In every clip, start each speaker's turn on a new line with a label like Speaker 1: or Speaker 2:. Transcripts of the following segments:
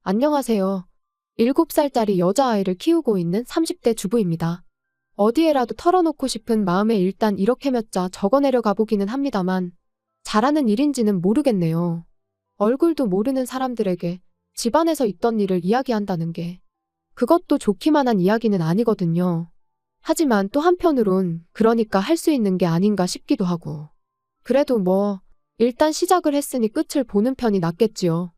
Speaker 1: 안녕하세요. 7살짜리 여자아이를 키우고 있는 30대 주부입니다. 어디에라도 털어놓고 싶은 마음에 일단 이렇게 몇 자 적어내려 가보기는 합니다만 잘하는 일인지는 모르겠네요. 얼굴도 모르는 사람들에게 집안에서 있던 일을 이야기한다는 게 그것도 좋기만 한 이야기는 아니거든요. 하지만 또 한편으론 그러니까 할 수 있는 게 아닌가 싶기도 하고. 그래도 일단 시작을 했으니 끝을 보는 편이 낫겠지요.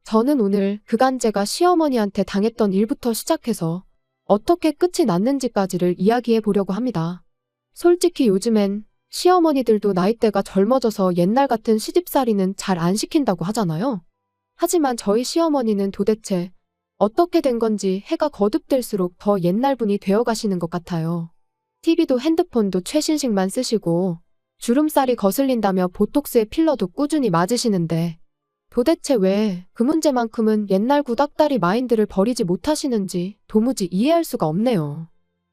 Speaker 1: 저는 오늘 그간 제가 시어머니한테 당했던 일부터 시작해서 어떻게 끝이 났는지까지를 이야기해 보려고 합니다. 솔직히 요즘엔 시어머니들도 나이대가 젊어져서 옛날 같은 시집살이는 잘 안 시킨다고 하잖아요. 하지만 저희 시어머니는 도대체 어떻게 된 건지 해가 거듭될수록 더 옛날 분이 되어 가시는 것 같아요. TV도 핸드폰도 최신식만 쓰시고 주름살이 거슬린다며 보톡스에 필러도 꾸준히 맞으시는데 도대체 왜 그 문제만큼은 옛날 구닥다리 마인드를 버리지 못하시는지 도무지 이해할 수가 없네요.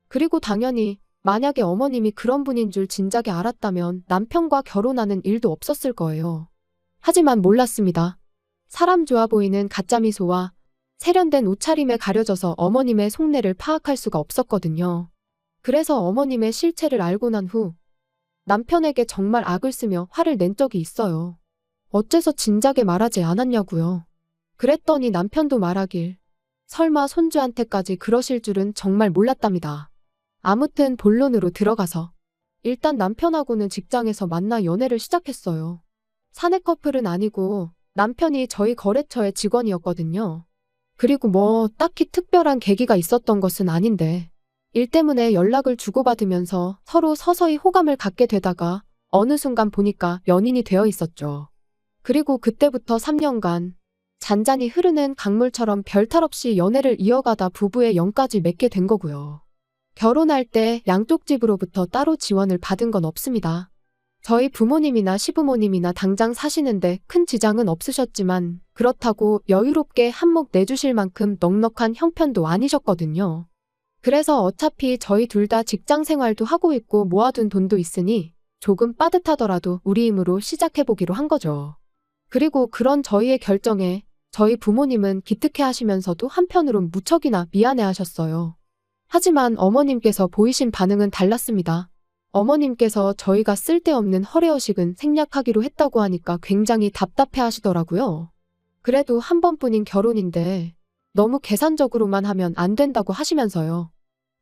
Speaker 1: 그리고 당연히 만약에 어머님이 그런 분인 줄 진작에 알았다면 남편과 결혼하는 일도 없었을 거예요. 하지만 몰랐습니다. 사람 좋아 보이는 가짜 미소와 세련된 옷차림에 가려져서 어머님의 속내를 파악할 수가 없었거든요. 그래서 어머님의 실체를 알고 난 후 남편에게 정말 악을 쓰며 화를 낸 적이 있어요. 어째서 진작에 말하지 않았냐고요. 그랬더니 남편도 말하길 설마 손주한테까지 그러실 줄은 정말 몰랐답니다. 아무튼 본론으로 들어가서 일단 남편하고는 직장에서 만나 연애를 시작했어요. 사내 커플은 아니고 남편이 저희 거래처의 직원이었거든요. 그리고 딱히 특별한 계기가 있었던 것은 아닌데 일 때문에 연락을 주고받으면서 서로 서서히 호감을 갖게 되다가 어느 순간 보니까 연인이 되어 있었죠. 그리고 그때부터 3년간 잔잔히 흐르는 강물처럼 별탈 없이 연애를 이어가다 부부의 영까지 맺게 된 거고요. 결혼할 때 양쪽 집으로부터 따로 지원을 받은 건 없습니다. 저희 부모님이나 시부모님이나 당장 사시는데 큰 지장은 없으셨지만 그렇다고 여유롭게 한몫 내주실 만큼 넉넉한 형편도 아니셨거든요. 그래서 어차피 저희 둘 다 직장 생활도 하고 있고 모아둔 돈도 있으니 조금 빠듯하더라도 우리 힘으로 시작해보기로 한 거죠. 그리고 그런 저희의 결정에 저희 부모님은 기특해 하시면서도 한편으론 무척이나 미안해 하셨어요. 하지만 어머님께서 보이신 반응은 달랐습니다. 어머님께서 저희가 쓸데없는 허례허식은 생략하기로 했다고 하니까 굉장히 답답해 하시더라고요. 그래도 한 번뿐인 결혼인데 너무 계산적으로만 하면 안 된다고 하시면서요.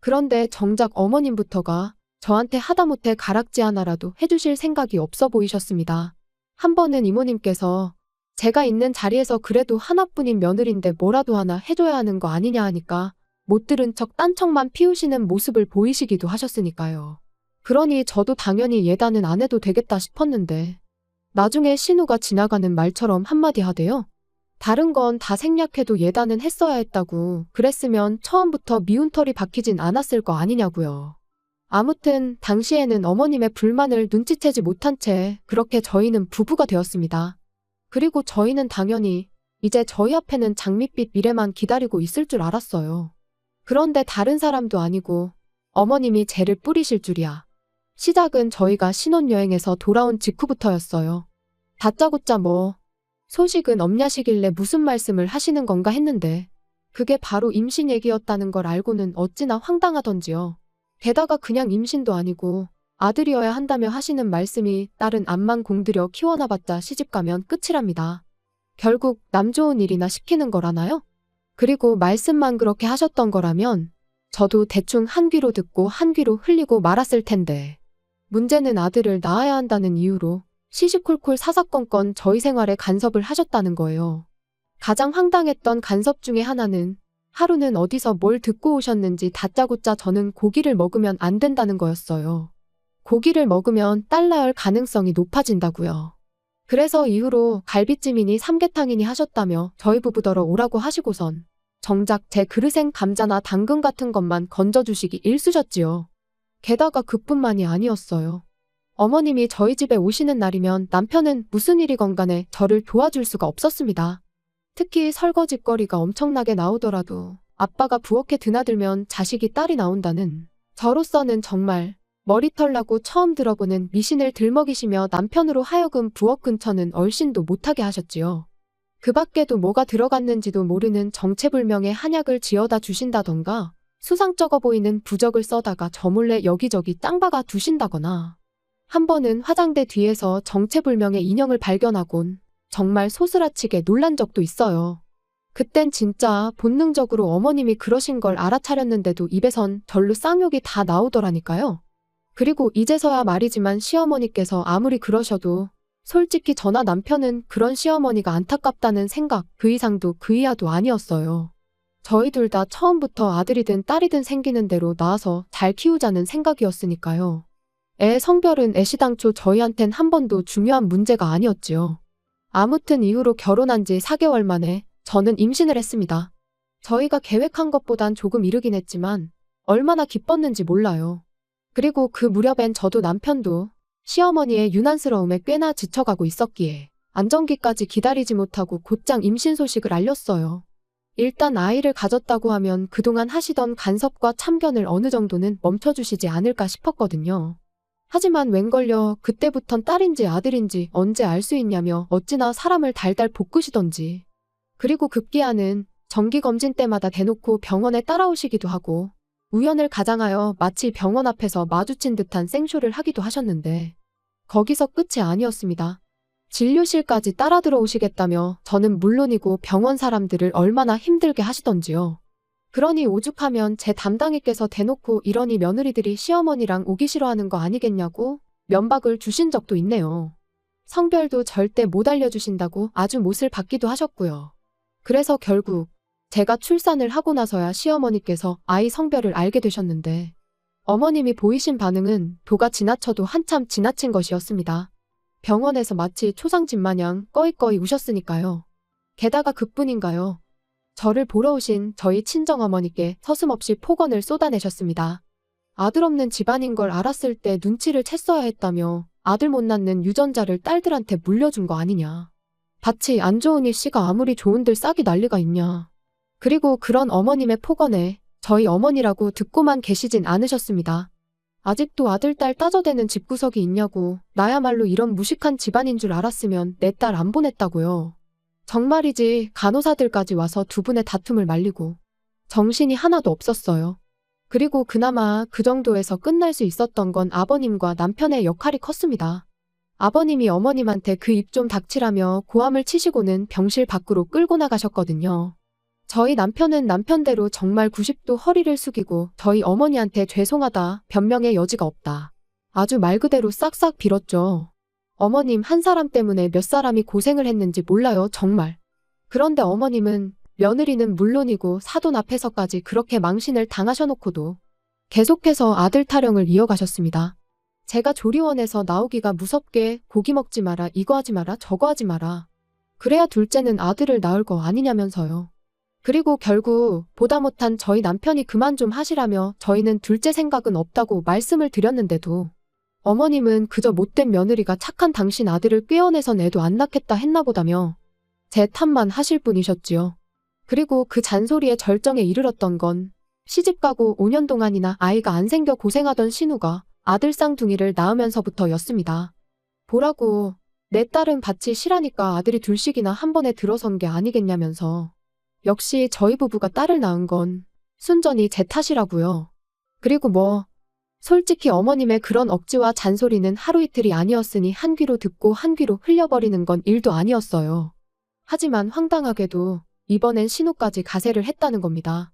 Speaker 1: 그런데 정작 어머님부터가 저한테 하다못해 가락지 하나라도 해주실 생각이 없어 보이셨습니다. 한 번은 이모님께서 제가 있는 자리에서 그래도 하나뿐인 며느리인데 뭐라도 하나 해줘야 하는 거 아니냐 하니까 못 들은 척 딴척만 피우시는 모습을 보이시기도 하셨으니까요. 그러니 저도 당연히 예단은 안 해도 되겠다 싶었는데 나중에 신우가 지나가는 말처럼 한마디 하대요. 다른 건 다 생략해도 예단은 했어야 했다고 그랬으면 처음부터 미운 털이 박히진 않았을 거 아니냐고요. 아무튼 당시에는 어머님의 불만을 눈치채지 못한 채 그렇게 저희는 부부가 되었습니다. 그리고 저희는 당연히 이제 저희 앞에는 장밋빛 미래만 기다리고 있을 줄 알았어요. 그런데 다른 사람도 아니고 어머님이 죄를 뿌리실 줄이야. 시작은 저희가 신혼여행에서 돌아온 직후부터였어요. 다짜고짜 소식은 없냐시길래 무슨 말씀을 하시는 건가 했는데 그게 바로 임신 얘기였다는 걸 알고는 어찌나 황당하던지요. 게다가 그냥 임신도 아니고 아들이어야 한다며 하시는 말씀이 딸은 암만 공들여 키워놔봤자 시집가면 끝이랍니다. 결국 남 좋은 일이나 시키는 거라나요? 그리고 말씀만 그렇게 하셨던 거라면 저도 대충 한 귀로 듣고 한 귀로 흘리고 말았을 텐데 문제는 아들을 낳아야 한다는 이유로 시시콜콜 사사건건 저희 생활에 간섭을 하셨다는 거예요. 가장 황당했던 간섭 중에 하나는 하루는 어디서 뭘 듣고 오셨는지 다짜고짜 저는 고기를 먹으면 안 된다는 거였어요. 고기를 먹으면 딸 낳을 가능성이 높아진다고요. 그래서 이후로 갈비찜이니 삼계탕이니 하셨다며 저희 부부더러 오라고 하시고선 정작 제 그릇엔 감자나 당근 같은 것만 건져주시기 일쑤셨지요. 게다가 그뿐만이 아니었어요. 어머님이 저희 집에 오시는 날이면 남편은 무슨 일이건 간에 저를 도와줄 수가 없었습니다. 특히 설거짓거리가 엄청나게 나오더라도 아빠가 부엌에 드나들면 자식이 딸이 나온다는 저로서는 정말 머리털 나고 처음 들어보는 미신을 들먹이시며 남편으로 하여금 부엌 근처는 얼씬도 못하게 하셨지요. 그 밖에도 뭐가 들어갔는지도 모르는 정체불명의 한약을 지어다 주신다던가 수상쩍어 보이는 부적을 써다가 저 몰래 여기저기 땅 박아 두신다거나 한 번은 화장대 뒤에서 정체불명의 인형을 발견하곤 정말 소스라치게 놀란 적도 있어요. 그땐 진짜 본능적으로 어머님이 그러신 걸 알아차렸는데도 입에선 절로 쌍욕이 다 나오더라니까요. 그리고 이제서야 말이지만 시어머니께서 아무리 그러셔도 솔직히 저나 남편은 그런 시어머니가 안타깝다는 생각 그 이상도 그 이하도 아니었어요. 저희 둘 다 처음부터 아들이든 딸이든 생기는 대로 낳아서 잘 키우자는 생각이었으니까요. 애 성별은 애시당초 저희한텐 한 번도 중요한 문제가 아니었지요. 아무튼 이후로 결혼한 지 4개월 만에 저는 임신을 했습니다. 저희가 계획한 것보단 조금 이르긴 했지만 얼마나 기뻤는지 몰라요. 그리고 그 무렵엔 저도 남편도 시어머니의 유난스러움에 꽤나 지쳐가고 있었기에 안정기까지 기다리지 못하고 곧장 임신 소식을 알렸어요. 일단 아이를 가졌다고 하면 그동안 하시던 간섭과 참견을 어느 정도는 멈춰주시지 않을까 싶었거든요. 하지만 웬걸요 그때부턴 딸인지 아들인지 언제 알 수 있냐며 어찌나 사람을 달달 볶으시던지. 그리고 급기야는 정기검진 때마다 대놓고 병원에 따라오시기도 하고 우연을 가장하여 마치 병원 앞에서 마주친 듯한 생쇼를 하기도 하셨는데 거기서 끝이 아니었습니다. 진료실까지 따라 들어오시겠다며 저는 물론이고 병원 사람들을 얼마나 힘들게 하시던지요. 그러니 오죽하면 제 담당이께서 대놓고 이러니 며느리들이 시어머니랑 오기 싫어하는 거 아니겠냐고 면박을 주신 적도 있네요. 성별도 절대 못 알려주신다고 아주 못을 받기도 하셨고요. 그래서 결국 제가 출산을 하고 나서야 시어머니께서 아이 성별을 알게 되셨는데 어머님이 보이신 반응은 도가 지나쳐도 한참 지나친 것이었습니다. 병원에서 마치 초상집 마냥 꺼이꺼이 우셨으니까요. 게다가 그뿐인가요? 저를 보러 오신 저희 친정어머니께 서슴없이 폭언을 쏟아내셨습니다. 아들 없는 집안인 걸 알았을 때 눈치를 챘어야 했다며 아들 못 낳는 유전자를 딸들한테 물려준 거 아니냐. 밭이 안 좋으니 씨가 아무리 좋은들 싹이 난리가 있냐. 그리고 그런 어머님의 폭언에 저희 어머니라고 듣고만 계시진 않으셨습니다. 아직도 아들, 딸 따져대는 집구석이 있냐고 나야말로 이런 무식한 집안인 줄 알았으면 내 딸 안 보냈다고요. 정말이지 간호사들까지 와서 두 분의 다툼을 말리고 정신이 하나도 없었어요. 그리고 그나마 그 정도에서 끝날 수 있었던 건 아버님과 남편의 역할이 컸습니다. 아버님이 어머님한테 그 입 좀 닥치라며 고함을 치시고는 병실 밖으로 끌고 나가셨거든요. 저희 남편은 남편대로 정말 90도 허리를 숙이고 저희 어머니한테 죄송하다, 변명의 여지가 없다. 아주 말 그대로 싹싹 빌었죠. 어머님 한 사람 때문에 몇 사람이 고생을 했는지 몰라요, 정말. 그런데 어머님은 며느리는 물론이고 사돈 앞에서까지 그렇게 망신을 당하셔놓고도 계속해서 아들 타령을 이어가셨습니다. 제가 조리원에서 나오기가 무섭게 고기 먹지 마라, 이거 하지 마라, 저거 하지 마라. 그래야 둘째는 아들을 낳을 거 아니냐면서요. 그리고 결국 보다 못한 저희 남편이 그만 좀 하시라며 저희는 둘째 생각은 없다고 말씀을 드렸는데도 어머님은 그저 못된 며느리가 착한 당신 아들을 꿰어내선 애도 안 낳겠다 했나 보다며 제 탓만 하실 분이셨지요. 그리고 그 잔소리의 절정에 이르렀던 건 시집가고 5년 동안이나 아이가 안 생겨 고생하던 신우가 아들 쌍둥이를 낳으면서부터였습니다. 보라고 내 딸은 밭이 실하니까 아들이 둘씩이나 한 번에 들어선 게 아니겠냐면서 역시 저희 부부가 딸을 낳은 건 순전히 제 탓이라고요. 그리고 뭐 솔직히 어머님의 그런 억지와 잔소리는 하루 이틀이 아니었으니 한 귀로 듣고 한 귀로 흘려버리는 건 일도 아니었어요. 하지만 황당하게도 이번엔 신우까지 가세를 했다는 겁니다.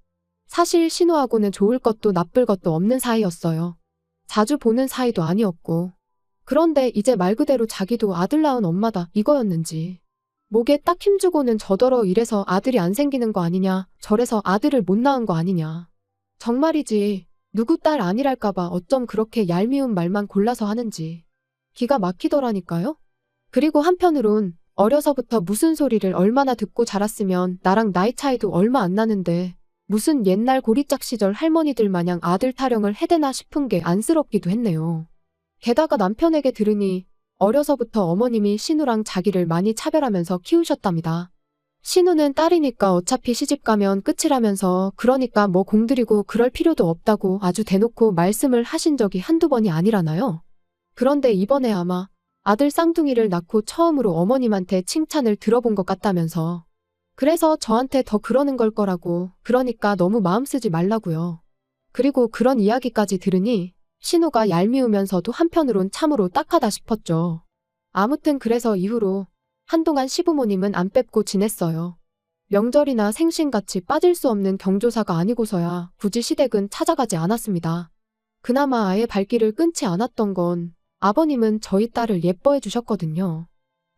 Speaker 1: 사실 신우하고는 좋을 것도 나쁠 것도 없는 사이였어요. 자주 보는 사이도 아니었고. 그런데 이제 말 그대로 자기도 아들 낳은 엄마다 이거였는지. 목에 딱 힘주고는 저더러 이래서 아들이 안 생기는 거 아니냐, 저래서 아들을 못 낳은 거 아니냐. 정말이지 누구 딸 아니랄까봐 어쩜 그렇게 얄미운 말만 골라서 하는지. 기가 막히더라니까요. 그리고 한편으론 어려서부터 무슨 소리를 얼마나 듣고 자랐으면 나랑 나이 차이도 얼마 안 나는데 무슨 옛날 고리짝 시절 할머니들 마냥 아들 타령을 해대나 싶은 게 안쓰럽기도 했네요. 게다가 남편에게 들으니 어려서부터 어머님이 신우랑 자기를 많이 차별하면서 키우셨답니다. 신우는 딸이니까 어차피 시집가면 끝이라면서 그러니까 뭐 공들이고 그럴 필요도 없다고 아주 대놓고 말씀을 하신 적이 한두 번이 아니라나요? 그런데 이번에 아마 아들 쌍둥이를 낳고 처음으로 어머님한테 칭찬을 들어본 것 같다면서. 그래서 저한테 더 그러는 걸 거라고. 그러니까 너무 마음 쓰지 말라고요. 그리고 그런 이야기까지 들으니 신우가 얄미우면서도 한편으론 참으로 딱하다 싶었죠. 아무튼 그래서 이후로 한동안 시부모님은 안 뵙고 지냈어요. 명절이나 생신같이 빠질 수 없는 경조사가 아니고서야 굳이 시댁은 찾아가지 않았습니다. 그나마 아예 발길을 끊지 않았던 건 아버님은 저희 딸을 예뻐해 주셨거든요.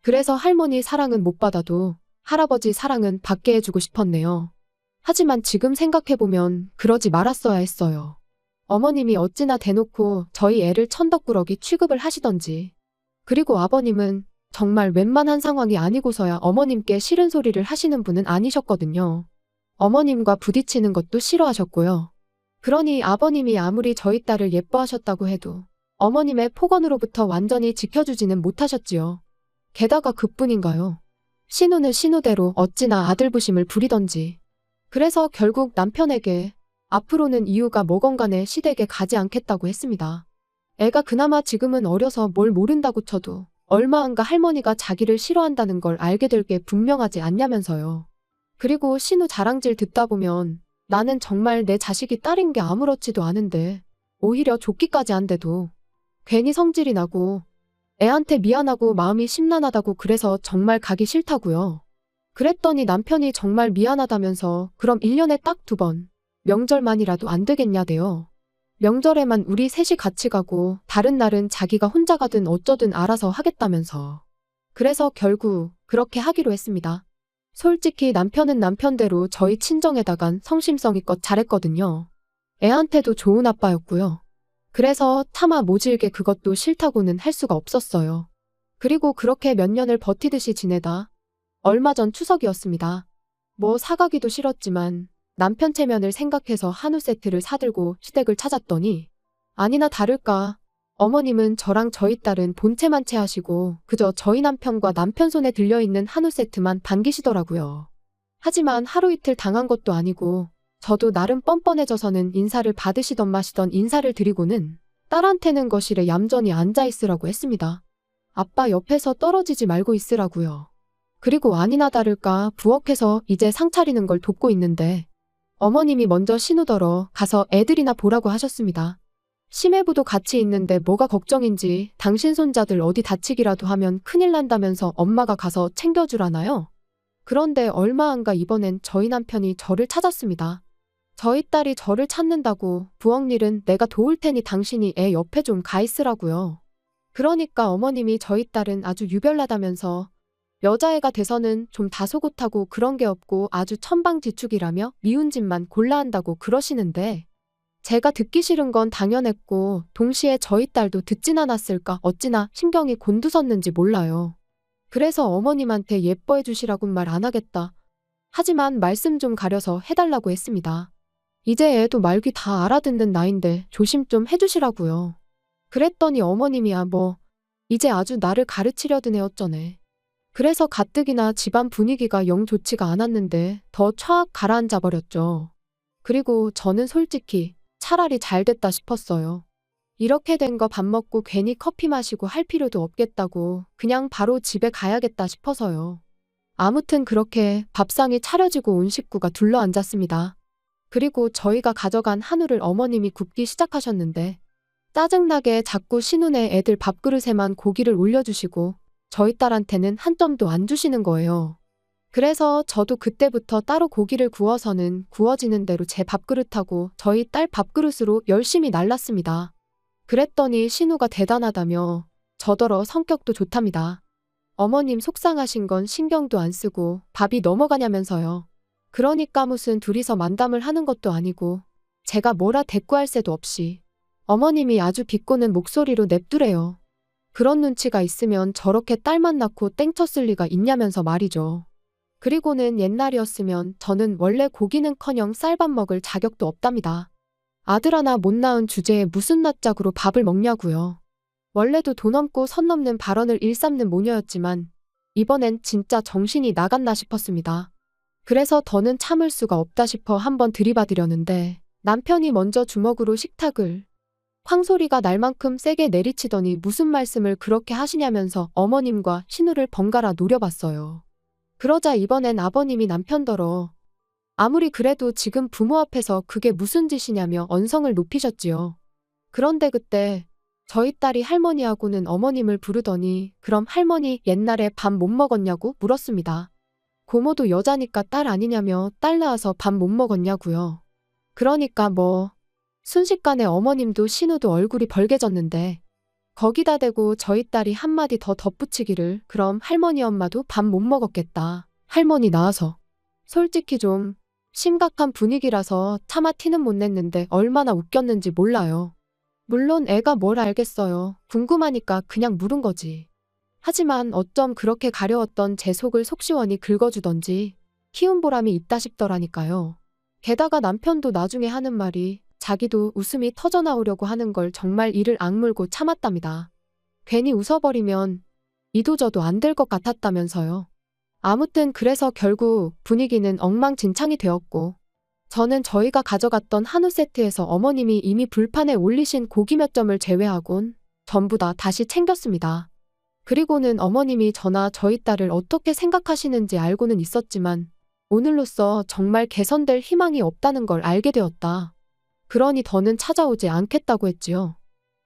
Speaker 1: 그래서 할머니 사랑은 못 받아도 할아버지 사랑은 받게 해주고 싶었네요. 하지만 지금 생각해보면 그러지 말았어야 했어요. 어머님이 어찌나 대놓고 저희 애를 천덕꾸러기 취급을 하시던지. 그리고 아버님은 정말 웬만한 상황이 아니고서야 어머님께 싫은 소리를 하시는 분은 아니셨거든요. 어머님과 부딪히는 것도 싫어하셨고요. 그러니 아버님이 아무리 저희 딸을 예뻐하셨다고 해도 어머님의 폭언으로부터 완전히 지켜주지는 못하셨지요. 게다가 그뿐인가요? 신우는 신우대로 어찌나 아들부심을 부리던지. 그래서 결국 남편에게 앞으로는 이유가 뭐건 간에 시댁에 가지 않겠다고 했습니다. 애가 그나마 지금은 어려서 뭘 모른다고 쳐도 얼마 안가 할머니가 자기를 싫어한다는 걸 알게 될 게 분명하지 않냐면서요. 그리고 신우 자랑질 듣다 보면 나는 정말 내 자식이 딸인 게 아무렇지도 않은데 오히려 좋기까지 한데도 괜히 성질이 나고 애한테 미안하고 마음이 심란하다고 그래서 정말 가기 싫다고요. 그랬더니 남편이 정말 미안하다면서 그럼 1년에 딱 2번 명절만이라도 안 되겠냐대요. 명절에만 우리 셋이 같이 가고 다른 날은 자기가 혼자 가든 어쩌든 알아서 하겠다면서. 그래서 결국 그렇게 하기로 했습니다. 솔직히 남편은 남편대로 저희 친정에다간 성심성의껏 잘했거든요. 애한테도 좋은 아빠였고요. 그래서 차마 모질게 그것도 싫다고는 할 수가 없었어요. 그리고 그렇게 몇 년을 버티듯이 지내다 얼마 전 추석이었습니다. 뭐 사가기도 싫었지만 남편 체면을 생각해서 한우 세트를 사들고 시댁을 찾았더니 아니나 다를까 어머님은 저랑 저희 딸은 본체만 체하시고 그저 저희 남편과 남편 손에 들려있는 한우 세트만 반기시더라고요. 하지만 하루 이틀 당한 것도 아니고 저도 나름 뻔뻔해져서는 인사를 받으시던 마시던 인사를 드리고는 딸한테는 거실에 얌전히 앉아있으라고 했습니다. 아빠 옆에서 떨어지지 말고 있으라고요. 그리고 아니나 다를까 부엌에서 이제 상 차리는 걸 돕고 있는데 어머님이 먼저 신우더러 가서 애들이나 보라고 하셨습니다. 심해부도 같이 있는데 뭐가 걱정인지 당신 손자들 어디 다치기라도 하면 큰일 난다면서 엄마가 가서 챙겨주라나요? 그런데 얼마 안가 이번엔 저희 남편이 저를 찾았습니다. 저희 딸이 저를 찾는다고 부엌 일은 내가 도울 테니 당신이 애 옆에 좀 가 있으라고요. 그러니까 어머님이 저희 딸은 아주 유별나다면서 여자애가 돼서는 좀 다소곳하고 그런 게 없고 아주 천방지축이라며 미운 짓만 골라 한다고 그러시는데 제가 듣기 싫은 건 당연했고 동시에 저희 딸도 듣진 않았을까 어찌나 신경이 곤두섰는지 몰라요. 그래서 어머님한테 예뻐해 주시라곤 말 안 하겠다. 하지만 말씀 좀 가려서 해달라고 했습니다. 이제 애도 말귀 다 알아듣는 나인데 조심 좀 해주시라고요. 그랬더니 어머님이야 뭐 이제 아주 나를 가르치려던 애 어쩌네. 그래서 가뜩이나 집안 분위기가 영 좋지가 않았는데 더 촥 가라앉아 버렸죠. 그리고 저는 솔직히 차라리 잘 됐다 싶었어요. 이렇게 된 거 밥 먹고 괜히 커피 마시고 할 필요도 없겠다고 그냥 바로 집에 가야겠다 싶어서요. 아무튼 그렇게 밥상이 차려지고 온 식구가 둘러앉았습니다. 그리고 저희가 가져간 한우를 어머님이 굽기 시작하셨는데 짜증나게 자꾸 신우네 애들 밥그릇에만 고기를 올려주시고 저희 딸한테는 한 점도 안 주시는 거예요. 그래서 저도 그때부터 따로 고기를 구워서는 구워지는 대로 제 밥그릇하고 저희 딸 밥그릇으로 열심히 날랐습니다. 그랬더니 신우가 대단하다며 저더러 성격도 좋답니다. 어머님 속상하신 건 신경도 안 쓰고 밥이 넘어가냐면서요. 그러니까 무슨 둘이서 만담을 하는 것도 아니고 제가 뭐라 대꾸할 새도 없이 어머님이 아주 비꼬는 목소리로 냅두래요. 그런 눈치가 있으면 저렇게 딸만 낳고 땡쳤을 리가 있냐면서 말이죠. 그리고는 옛날이었으면 저는 원래 고기는커녕 쌀밥 먹을 자격도 없답니다. 아들 하나 못 낳은 주제에 무슨 낯짝으로 밥을 먹냐고요. 원래도 돈 없고 선 넘는 발언을 일삼는 모녀였지만 이번엔 진짜 정신이 나갔나 싶었습니다. 그래서 더는 참을 수가 없다 싶어 한번 들이받으려는데 남편이 먼저 주먹으로 식탁을 쾅소리가 날 만큼 세게 내리치더니 무슨 말씀을 그렇게 하시냐면서 어머님과 신우를 번갈아 노려봤어요. 그러자 이번엔 아버님이 남편더러 아무리 그래도 지금 부모 앞에서 그게 무슨 짓이냐며 언성을 높이셨지요. 그런데 그때 저희 딸이 할머니하고는 어머님을 부르더니 그럼 할머니 옛날에 밥 못 먹었냐고 물었습니다. 고모도 여자니까 딸 아니냐며 딸 낳아서 밥 못 먹었냐고요. 그러니까 뭐 순식간에 어머님도 신우도 얼굴이 벌개졌는데 거기다 대고 저희 딸이 한마디 더 덧붙이기를 그럼 할머니 엄마도 밥 못 먹었겠다. 할머니 낳아서. 솔직히 좀 심각한 분위기라서 차마 티는 못 냈는데 얼마나 웃겼는지 몰라요. 물론 애가 뭘 알겠어요. 궁금하니까 그냥 물은 거지. 하지만 어쩜 그렇게 가려웠던 제 속을 속시원히 긁어주던지 키운 보람이 있다 싶더라니까요. 게다가 남편도 나중에 하는 말이 자기도 웃음이 터져나오려고 하는 걸 정말 이를 악물고 참았답니다. 괜히 웃어버리면 이도저도 안 될 것 같았다면서요. 아무튼 그래서 결국 분위기는 엉망진창이 되었고 저는 저희가 가져갔던 한우 세트에서 어머님이 이미 불판에 올리신 고기 몇 점을 제외하곤 전부 다 다시 챙겼습니다. 그리고는 어머님이 저나 저희 딸을 어떻게 생각하시는지 알고는 있었지만 오늘로써 정말 개선될 희망이 없다는 걸 알게 되었다. 그러니 더는 찾아오지 않겠다고 했지요.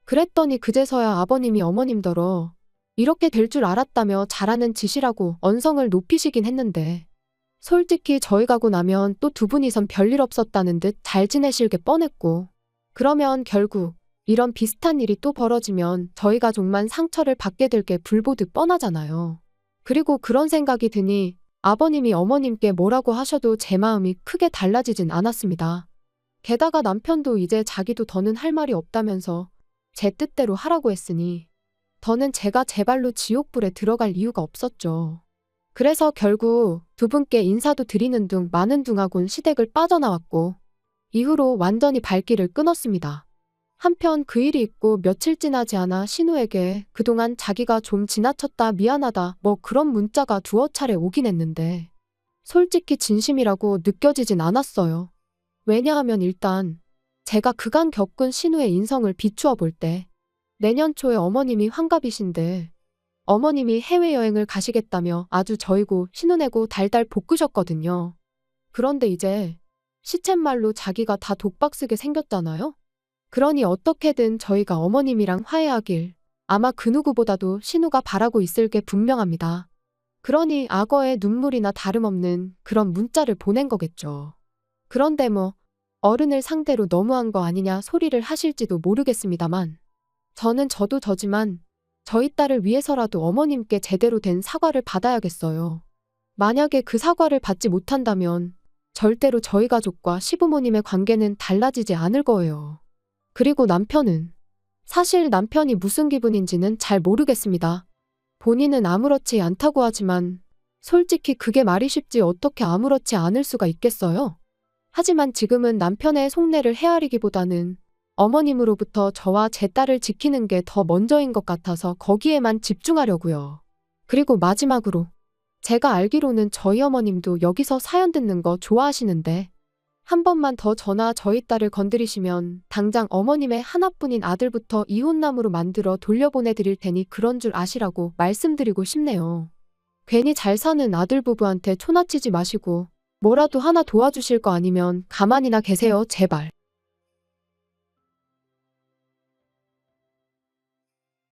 Speaker 1: 그랬더니 그제서야 아버님이 어머님더러 이렇게 될 줄 알았다며 잘하는 짓이라고 언성을 높이시긴 했는데 솔직히 저희 가고 나면 또 두 분이선 별일 없었다는 듯 잘 지내실 게 뻔했고 그러면 결국 이런 비슷한 일이 또 벌어지면 저희 가족만 상처를 받게 될 게 불보듯 뻔하잖아요. 그리고 그런 생각이 드니 아버님이 어머님께 뭐라고 하셔도 제 마음이 크게 달라지진 않았습니다. 게다가 남편도 이제 자기도 더는 할 말이 없다면서 제 뜻대로 하라고 했으니 더는 제가 제 발로 지옥불에 들어갈 이유가 없었죠. 그래서 결국 두 분께 인사도 드리는 둥 마는 둥하곤 시댁을 빠져나왔고 이후로 완전히 발길을 끊었습니다. 한편 그 일이 있고 며칠 지나지 않아 신우에게 그동안 자기가 좀 지나쳤다 미안하다 뭐 그런 문자가 두어 차례 오긴 했는데 솔직히 진심이라고 느껴지진 않았어요. 왜냐하면 일단 제가 그간 겪은 신우의 인성을 비추어 볼 때 내년 초에 어머님이 환갑이신데 어머님이 해외여행을 가시겠다며 아주 저이고 신우내고 달달 볶으셨거든요. 그런데 이제 시쳇말로 자기가 다 독박 쓰게 생겼잖아요. 그러니 어떻게든 저희가 어머님이랑 화해하길 아마 그 누구보다도 신우가 바라고 있을 게 분명합니다. 그러니 악어의 눈물이나 다름없는 그런 문자를 보낸 거겠죠. 그런데 뭐 어른을 상대로 너무한 거 아니냐 소리를 하실지도 모르겠습니다만 저는 저도 저지만 저희 딸을 위해서라도 어머님께 제대로 된 사과를 받아야겠어요. 만약에 그 사과를 받지 못한다면 절대로 저희 가족과 시부모님의 관계는 달라지지 않을 거예요. 그리고 남편은 사실 남편이 무슨 기분인지는 잘 모르겠습니다. 본인은 아무렇지 않다고 하지만 솔직히 그게 말이 쉽지 어떻게 아무렇지 않을 수가 있겠어요? 하지만 지금은 남편의 속내를 헤아리기보다는 어머님으로부터 저와 제 딸을 지키는 게 더 먼저인 것 같아서 거기에만 집중하려고요. 그리고 마지막으로 제가 알기로는 저희 어머님도 여기서 사연 듣는 거 좋아하시는데 한 번만 더 저나 저희 딸을 건드리시면 당장 어머님의 하나뿐인 아들부터 이혼남으로 만들어 돌려보내드릴 테니 그런 줄 아시라고 말씀드리고 싶네요. 괜히 잘 사는 아들 부부한테 초나치지 마시고 뭐라도 하나 도와주실 거 아니면 가만히나 계세요, 제발.